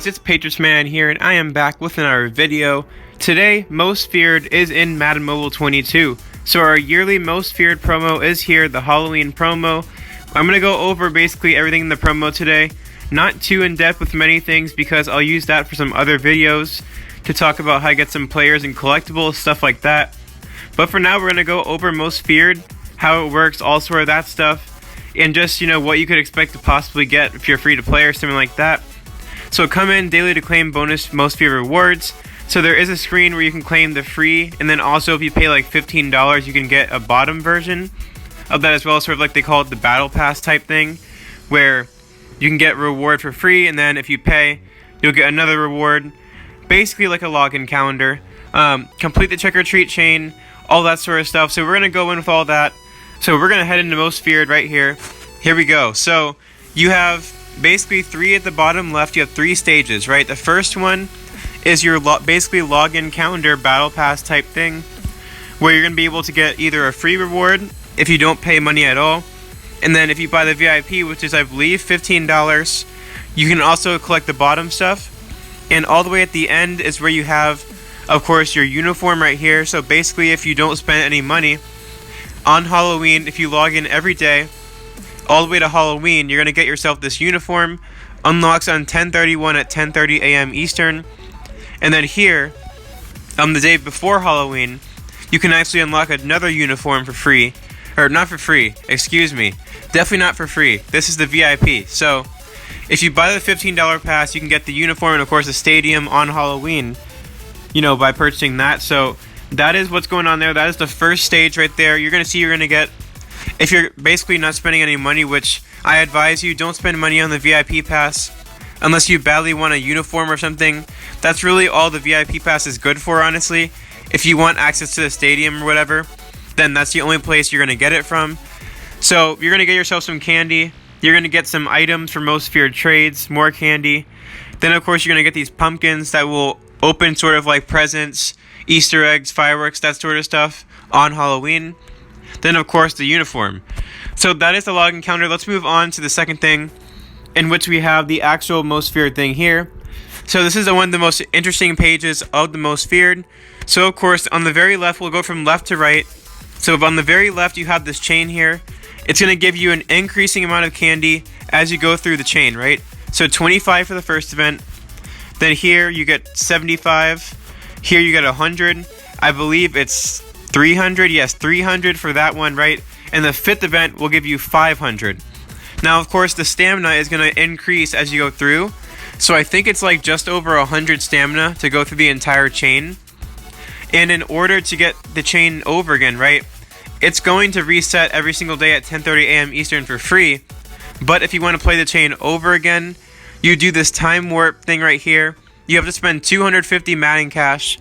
it's Patriots Man here, and I am back with another video. Today, Most Feared is in Madden Mobile 22. So our yearly Most Feared promo is here, the Halloween promo. I'm going to go over basically everything in the promo today. Not too in-depth with many things because I'll use that for some other videos to talk about how to get some players and collectibles, stuff like that. But for now, we're going to go over Most Feared, how it works, all sort of that stuff. And just, what you could expect to possibly get if you're free to play or something like that. So come in daily to claim bonus Most Feared rewards. So there is a screen where you can claim the free, and then also if you pay like $15, you can get a bottom version of that as well, sort of like they call it the Battle Pass type thing, where you can get reward for free, and then if you pay, you'll get another reward, basically like a login calendar. Complete the trick-or-treat chain, all that sort of stuff. So we're going to go in with all that. So we're going to head into Most Feared right here. Here we go. So you have basically three at the bottom left. You have three stages, right? The first one is your basically login calendar battle pass type thing, where you're going to be able to get either a free reward if you don't pay money at all, and then if you buy the VIP, which is I believe $15, you can also collect the bottom stuff. And all the way at the end is where you have, of course, your uniform right here. So basically, if you don't spend any money on Halloween, if you log in every day all the way to Halloween, you're going to get yourself this uniform. Unlocks on 10/31 at 10:30 a.m. Eastern. And then here, on the day before Halloween, you can actually unlock another uniform for free. Or not for free, excuse me. Definitely not for free. This is the VIP. So if you buy the $15 pass, you can get the uniform and of course the stadium on Halloween, by purchasing that. So that is what's going on there. That is the first stage right there. You're going to see you're going to get, if you're basically not spending any money, which I advise you, don't spend money on the VIP pass unless you badly want a uniform or something. That's really all the VIP pass is good for, honestly. If you want access to the stadium or whatever, then that's the only place you're going to get it from. So you're going to get yourself some candy. You're going to get some items for Most Feared trades, more candy. Then, of course, you're going to get these pumpkins that will open sort of like presents, Easter eggs, fireworks, that sort of stuff on Halloween. Then, of course, the uniform. So that is the login counter. Let's move on to the second thing, in which we have the actual Most Feared thing here. So this is one of the most interesting pages of the Most Feared. So, of course, on the very left, we'll go from left to right. So on the very left, you have this chain here. It's going to give you an increasing amount of candy as you go through the chain, right? So 25 for the first event. Then here you get 75. Here you get 100. I believe it's 300. Yes, 300 for that one, right? And the fifth event will give you 500. Now, of course, the stamina is going to increase as you go through. So I think it's like just over 100 stamina to go through the entire chain. And in order to get the chain over again, right, it's going to reset every single day at 10:30 a.m. Eastern for free. But if you want to play the chain over again, you do this time warp thing right here. You have to spend 250 Madden cash.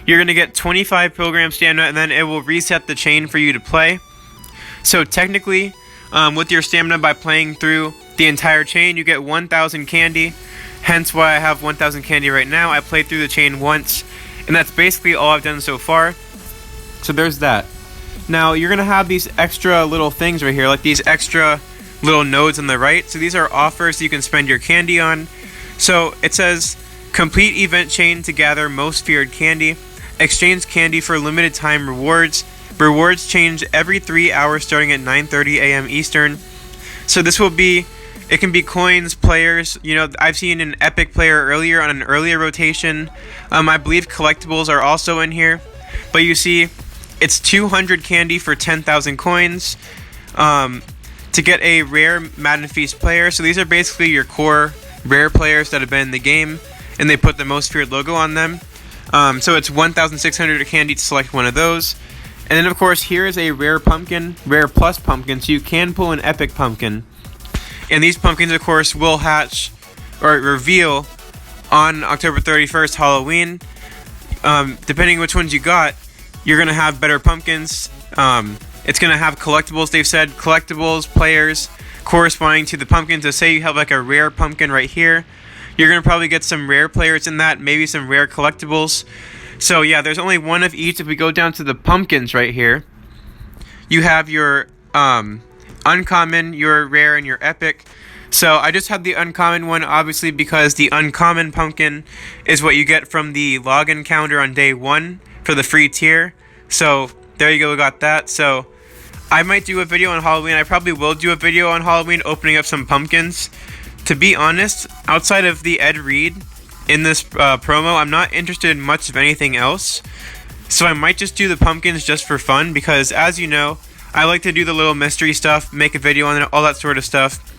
You're going to get 25 Pilgrim stamina, and then it will reset the chain for you to play. So technically, with your stamina by playing through the entire chain, you get 1,000 candy. Hence why I have 1,000 candy right now. I played through the chain once, and that's basically all I've done so far. So there's that. Now, you're going to have these extra little things right here, like these extra little nodes on the right. So these are offers you can spend your candy on. So it says, complete event chain to gather Most Feared candy. Exchange candy for limited time rewards. Rewards change every 3 hours starting at 9:30 a.m. Eastern. So this will be, it can be coins, players. I've seen an epic player earlier on an earlier rotation. I believe collectibles are also in here. But you see, it's 200 candy for 10,000 coins to get a rare Madden Feast player. So these are basically your core rare players that have been in the game, and they put the Most Feared logo on them. So it's 1,600 candy to select one of those. And then, of course, here is a rare pumpkin, rare plus pumpkin, so you can pull an epic pumpkin. And these pumpkins, of course, will hatch or reveal on October 31st, Halloween. Depending which ones you got, you're going to have better pumpkins. It's going to have collectibles, they've said. Collectibles, players, corresponding to the pumpkins. So say you have like a rare pumpkin right here. You're going to probably get some rare players in that, maybe some rare collectibles. So yeah, there's only one of each. If we go down to the pumpkins right here, you have your uncommon, your rare, and your epic. So I just had the uncommon one, obviously, because the uncommon pumpkin is what you get from the login counter on day 1 for the free tier. So there you go, we got that. So I might do a video on Halloween. I probably will do a video on Halloween opening up some pumpkins. To be honest, outside of the Ed Reed in this promo, I'm not interested in much of anything else. So I might just do the pumpkins just for fun, because as you know, I like to do the little mystery stuff, make a video on it, all that sort of stuff.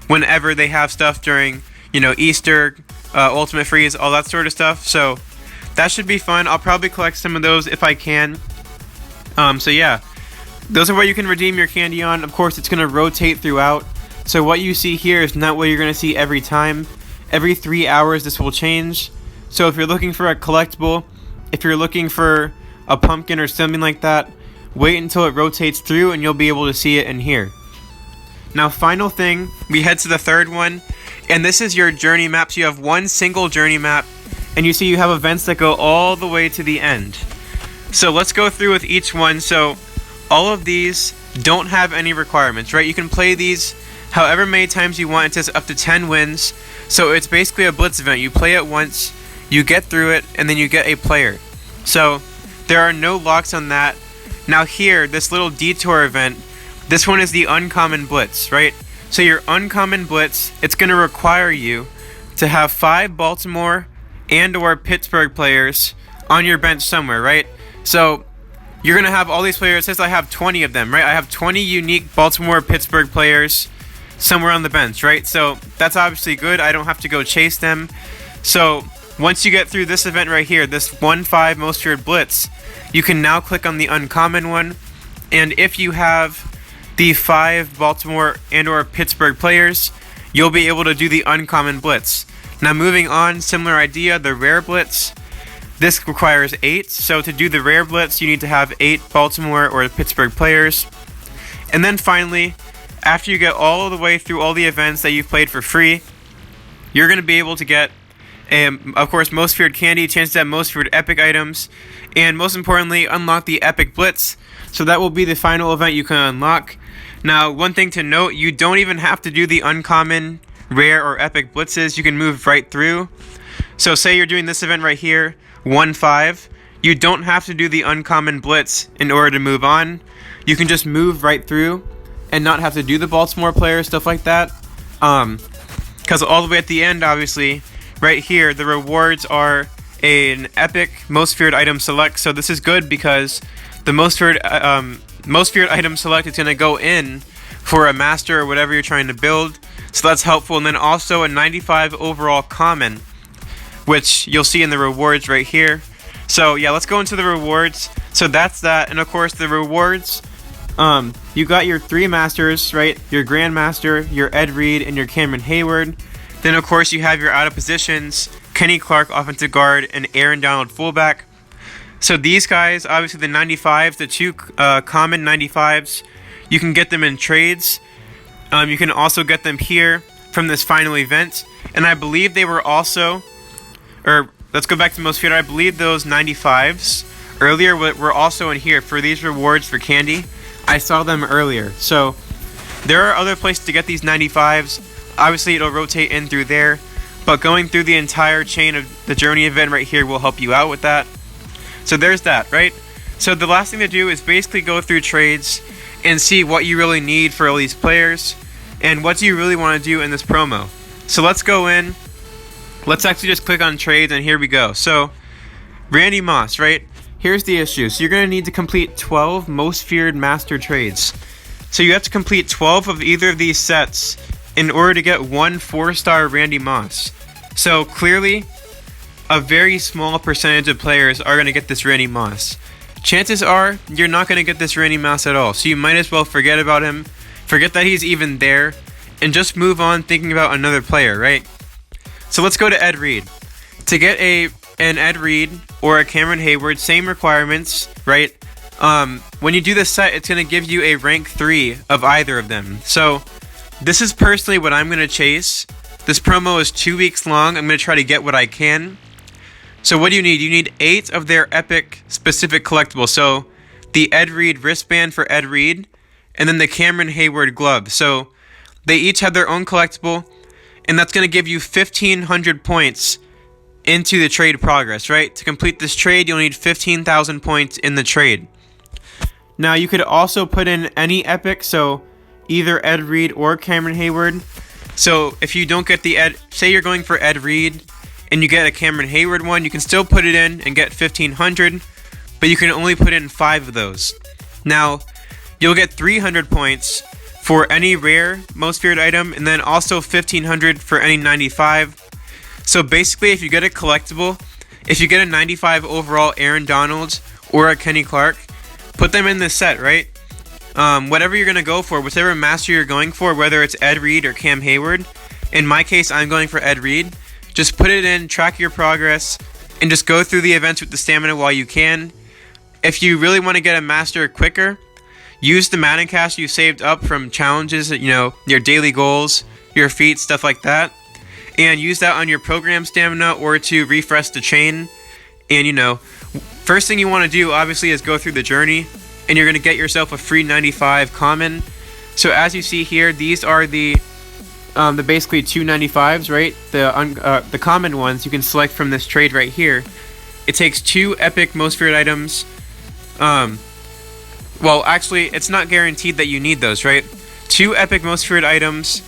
Whenever they have stuff during, Easter, Ultimate Freeze, all that sort of stuff. So that should be fun. I'll probably collect some of those if I can. So yeah, those are what you can redeem your candy on. Of course, it's going to rotate throughout. So what you see here is not what you're going to see every time. Every 3 hours, this will change. So if you're looking for a collectible, if you're looking for a pumpkin or something like that, wait until it rotates through and you'll be able to see it in here. Now, final thing, we head to the third one, and this is your journey map. So you have one single journey map, and you see you have events that go all the way to the end. So let's go through with each one. So all of these don't have any requirements, right? You can play these however many times you want. It says up to 10 wins. So it's basically a blitz event. You play it once, you get through it, and then you get a player. So there are no locks on that. Now here, this little detour event, this one is the uncommon blitz, right? So your uncommon blitz, it's going to require you to have 5 Baltimore and or Pittsburgh players on your bench somewhere, right? So you're going to have all these players. It says I have 20 of them, right? I have 20 unique Baltimore Pittsburgh players somewhere on the bench, right? So that's obviously good. I don't have to go chase them. So once you get through this event right here, this 1-5 most feared blitz, you can now click on the uncommon one. And if you have the 5 Baltimore and or Pittsburgh players, you'll be able to do the uncommon blitz. Now moving on, similar idea, the rare blitz. This requires 8. So to do the rare blitz, you need to have 8 Baltimore or Pittsburgh players. And then finally, after you get all the way through all the events that you've played for free, you're going to be able to get, of course, most feared candy, chances at most feared epic items, and most importantly, unlock the epic blitz. So that will be the final event you can unlock. Now, one thing to note, you don't even have to do the uncommon, rare, or epic blitzes. You can move right through. So say you're doing this event right here, 1-5. You don't have to do the uncommon blitz in order to move on. You can just move right through and not have to do the Baltimore players, stuff like that. Because all the way at the end, obviously, right here, the rewards are an epic most feared item select. So this is good because the most feared item select is going to go in for a master or whatever you're trying to build. So that's helpful. And then also a 95 overall common, which you'll see in the rewards right here. So yeah, let's go into the rewards. So that's that. And of course the rewards, you got your 3 masters, right? Your Grandmaster, your Ed Reed, and your Cameron Hayward. Then of course you have your out of positions, Kenny Clark offensive guard, and Aaron Donald fullback. So these guys, obviously the 95s, the 2 common 95s, you can get them in trades. You can also get them here from this final event. And I believe they were also, or let's go back to most feared. I believe those 95s earlier were also in here for these rewards for candy. I saw them earlier. So there are other places to get these 95s. Obviously it'll rotate in through there, but going through the entire chain of the journey event right here will help you out with that. So there's that, right? So the last thing to do is basically go through trades and see what you really need for all these players and what do you really want to do in this promo. So let's go in. Let's actually just click on trades, and here we go. So Randy Moss, right? Here's the issue. So you're going to need to complete 12 most feared master trades. So you have to complete 12 of either of these sets in order to get 1 4-star Randy Moss. So clearly, a very small percentage of players are going to get this Randy Moss. Chances are you're not going to get this Randy Moss at all. So you might as well forget about him, forget that he's even there, and just move on thinking about another player, right? So let's go to Ed Reed. To get an Ed Reed or a Cameron Hayward, same requirements, right? When you do this set, it's going to give you a rank 3 of either of them. So this is personally what I'm going to chase. This promo is 2 weeks long. I'm going to try to get what I can. So what do you need? You need 8 of their epic specific collectibles. So the Ed Reed wristband for Ed Reed, and then the Cameron Hayward glove. So They each have their own collectible, and that's going to give you 1,500 points into the trade progress, right? To complete this trade, you'll need 15,000 points in the trade. Now, you could also put in any epic, so either Ed Reed or Cameron Hayward. So if you don't get the say you're going for Ed Reed and you get a Cameron Hayward one, you can still put it in and get 1,500, but you can only put in 5 of those. Now, you'll get 300 points for any rare most feared item, and then also 1,500 for any 95. So basically, if you get a collectible, if you get a 95 overall Aaron Donald or a Kenny Clark, put them in this set, right? Whatever you're going to go for, whichever master you're going for, whether it's Ed Reed or Cam Hayward. In my case, I'm going for Ed Reed. Just put it in, track your progress, and just go through the events with the stamina while you can. If you really want to get a master quicker, use the Madden cash you saved up from challenges, your daily goals, your feats, stuff like that. And use that on your program stamina or to refresh the chain. And, first thing you want to do, obviously, is go through the journey. And you're going to get yourself a free 95 common. So as you see here, these are the basically 295s, right? The common ones you can select from this trade right here. It takes 2 epic most feared items. Well, actually, it's not guaranteed that you need those, right? 2 epic most feared items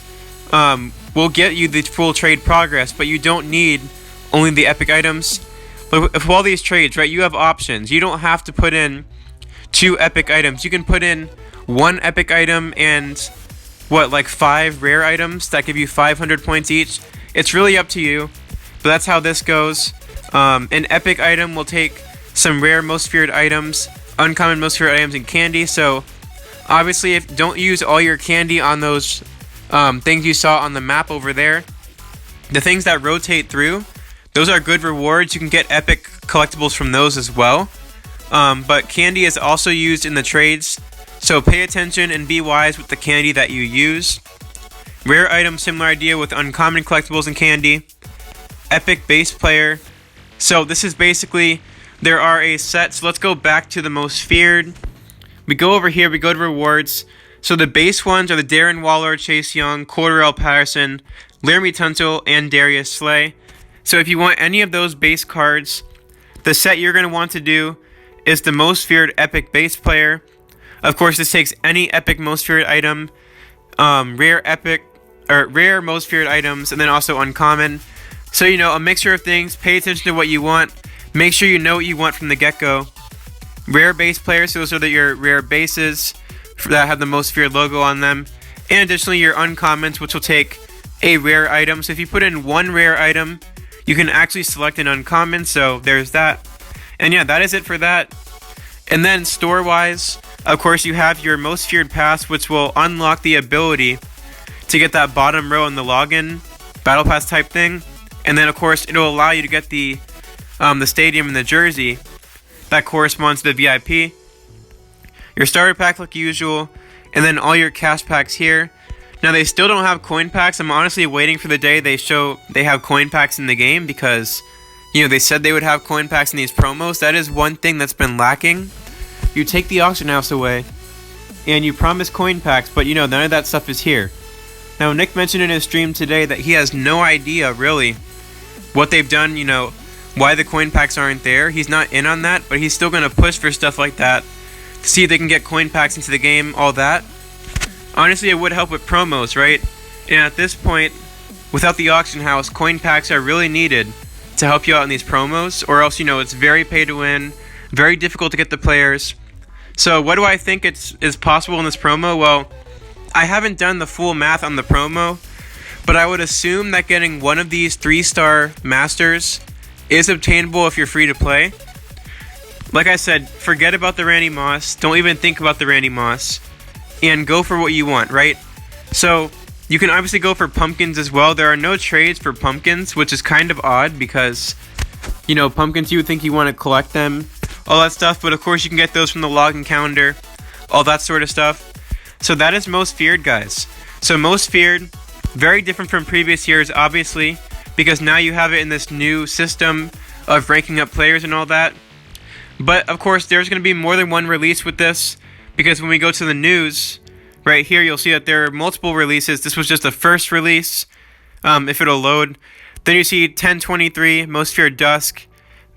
will get you the full trade progress, but you don't need only the epic items. But with all these trades, right, you have options. You don't have to put in 2 epic items. You can put in 1 epic item and 5 rare items that give you 500 points each. It's really up to you, but that's how this goes. An epic item will take some rare most feared items, uncommon most feared items, and candy. So obviously, don't use all your candy on those things you saw on the map over there. The things that rotate through, those are good rewards. You can get epic collectibles from those as well. But candy is also used in the trades, so pay attention and be wise with the candy that you use. Rare item, similar idea with uncommon collectibles and candy. Epic base player. So this is basically, there are a set, so let's go back to the most feared. We go over here, we go to rewards. So the base ones are the Darren Waller, Chase Young, Cordarrelle Patterson, Laramie Tunsil, and Darius Slay. So if you want any of those base cards, the set you're going to want to do is the most feared epic base player. Of course, this takes any epic most feared item, rare most feared items, and then also uncommon. So, a mixture of things. Pay attention to what you want. Make sure you know what you want from the get-go. Rare base players, so those are your rare bases that have the most feared logo on them. And additionally, your uncommons, which will take a rare item. So if you put in 1 rare item, you can actually select an uncommon. So there's that. And yeah, that is it for that. And then store-wise, of course, you have your most feared pass, which will unlock the ability to get that bottom row in the login battle pass type thing. And then, of course, it'll allow you to get the stadium and the jersey that corresponds to the VIP. Your starter pack like usual, and then all your cash packs here. Now, they still don't have coin packs. I'm honestly waiting for the day they have coin packs in the game, because they said they would have coin packs in these promos. That is one thing that's been lacking. You take the auction house away, and you promise coin packs, but none of that stuff is here. Now, Nick mentioned in his stream today that he has no idea, really, what they've done, why the coin packs aren't there. He's not in on that, but he's still going to push for stuff like that to see if they can get coin packs into the game, all that. Honestly, it would help with promos, right? And at this point, without the auction house, coin packs are really needed to help you out in these promos, or else, it's very pay to win, very difficult to get the players. So what do I think is possible in this promo? Well, I haven't done the full math on the promo, but I would assume that getting one of these 3-star masters is obtainable if you're free to play. Like I said, forget about the Randy Moss. Don't even think about the Randy Moss. And go for what you want, right? So, you can obviously go for pumpkins as well. There are no trades for pumpkins, which is kind of odd because, pumpkins, you would think you want to collect them, all that stuff. But of course, you can get those from the login calendar, all that sort of stuff. So that is most feared, guys. So most feared, very different from previous years, obviously, because now you have it in this new system of ranking up players and all that. But of course, there's going to be more than one release with this, because when we go to the news, Right here, you'll see that there are multiple releases. This was just the first release, if it'll load. Then you see 1023, Most Feared Dusk,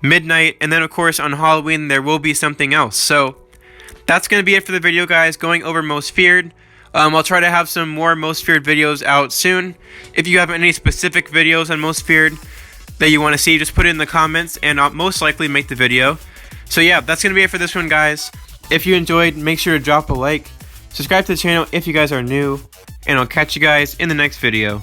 Midnight, and then of course on Halloween there will be something else. So that's going to be it for the video, guys, going over Most Feared. I'll try to have some more Most Feared videos out soon. If you have any specific videos on Most Feared that you want to see, just put it in the comments and I'll most likely make the video. So yeah, that's going to be it for this one, guys. If you enjoyed, make sure to drop a like. Subscribe to the channel if you guys are new, and I'll catch you guys in the next video.